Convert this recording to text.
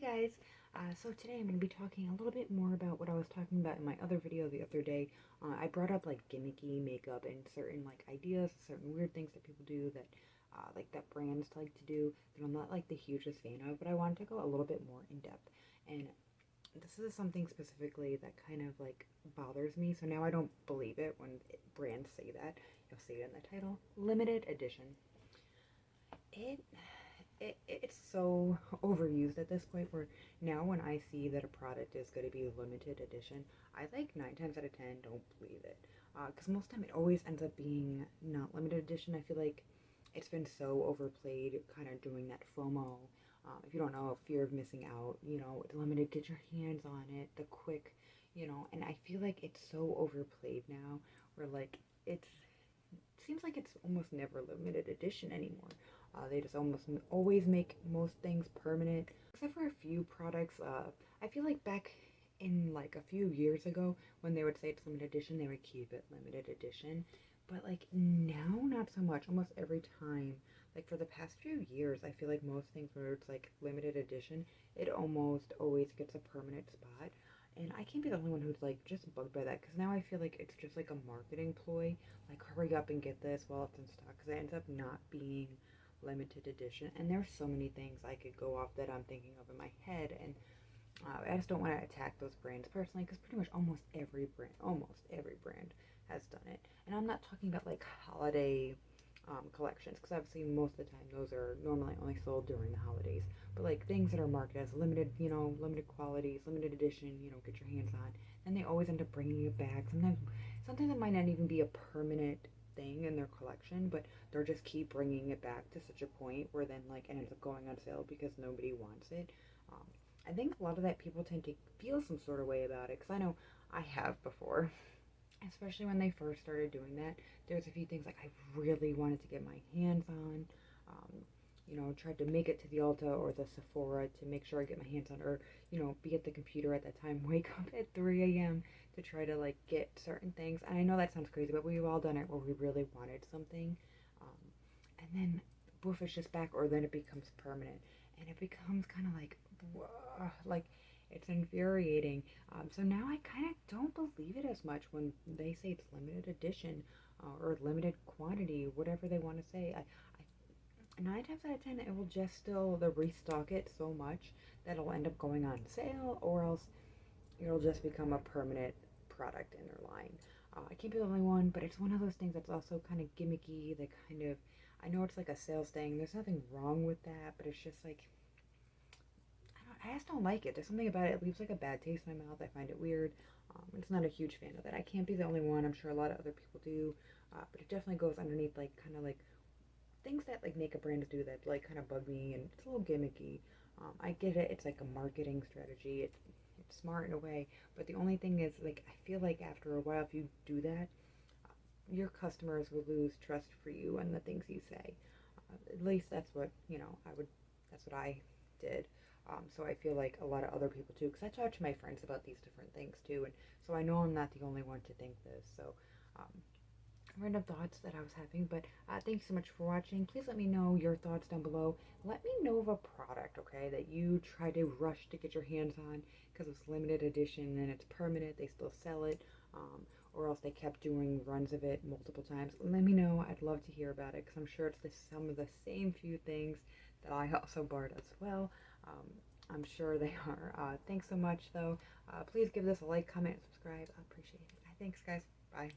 guys, so today I'm going to be talking a little bit more about what I was talking about in my other video the other day. I brought up like gimmicky makeup and certain like ideas, certain weird things that people do that that brands like to do that I'm not like the hugest fan of, but I wanted to go a little bit more in depth. And this is something specifically that kind of like bothers me. So now I don't believe it when brands say that. You'll see it in the title, limited edition. It's so overused at this point where now when I see that a product is going to be limited edition, I like 9 times out of 10 don't believe it. Because most time it always ends up being not limited edition. I feel like it's been so overplayed, kind of doing that FOMO. If you don't know, fear of missing out, it's limited, get your hands on it, the quick, and I feel like it's so overplayed now where like it seems like it's almost never limited edition anymore. They just almost always make most things permanent, except for a few products. I feel like back in like a few years ago, when they would say it's limited edition, they would keep it limited edition. But like now, not so much. Almost every time, like for the past few years, I feel like most things where it's like limited edition, it almost always gets a permanent spot. And I can't be the only one who's like just bugged by that, because now I feel like it's just like a marketing ploy. Like hurry up and get this while it's in stock, because it ends up not being limited edition. And there's so many things I could go off that I'm thinking of in my head, and I just don't want to attack those brands personally, because pretty much almost every brand has done it. And I'm not talking about like holiday collections, because obviously most of the time those are normally only sold during the holidays, but like things that are marketed as limited, limited qualities, limited edition, get your hands on, and they always end up bringing it back. Sometimes it might not even be a permanent thing in their collection, but they'll just keep bringing it back to such a point where then like it ends up going on sale because nobody wants it. I think a lot of that people tend to feel some sort of way about it, because I know I have before, especially when they first started doing that. There's a few things like I really wanted to get my hands on, tried to make it to the Ulta or the Sephora to make sure I get my hands on, or be at the computer at that time, wake up at 3 a.m. to try to like get certain things. And I know that sounds crazy, but we've all done it where we really wanted something, and then poof, it's just back, or then it becomes permanent, and it becomes kind of like, whoa, like it's infuriating. So now I kind of don't believe it as much when they say it's limited edition or limited quantity, whatever they want to say. I 9 times out of 10, it will just still they'll restock it so much that it'll end up going on sale, or else it'll just become a permanent product in their line. I can't be the only one, but it's one of those things that's also kind of gimmicky. That kind of, I know it's like a sales thing. There's nothing wrong with that, but it's just like, I just don't like it. There's something about it. It leaves like a bad taste in my mouth. I find it weird. It's not a huge fan of it. I can't be the only one. I'm sure a lot of other people do. But it definitely goes underneath like kind of like things that like makeup brands do that like kind of bug me, and it's a little gimmicky. I get it. It's like a marketing strategy. It's smart in a way. But the only thing is, like, I feel like after a while, if you do that, your customers will lose trust for you and the things you say. At least that's what that's what I did. So I feel like a lot of other people too, because I talk to my friends about these different things too, and so I know I'm not the only one to think this. So random thoughts that I was having, but thanks so much for watching. Please let me know your thoughts down below. Let me know of a product, okay, that you try to rush to get your hands on because it's limited edition and it's permanent, they still sell it, or else they kept doing runs of it multiple times. Let me know. I'd love to hear about it, because I'm sure it's some of the same few things that I also bought as well. I'm sure they are. Thanks so much, though. Please give this a like, comment, and subscribe. I appreciate it. Thanks, guys. Bye.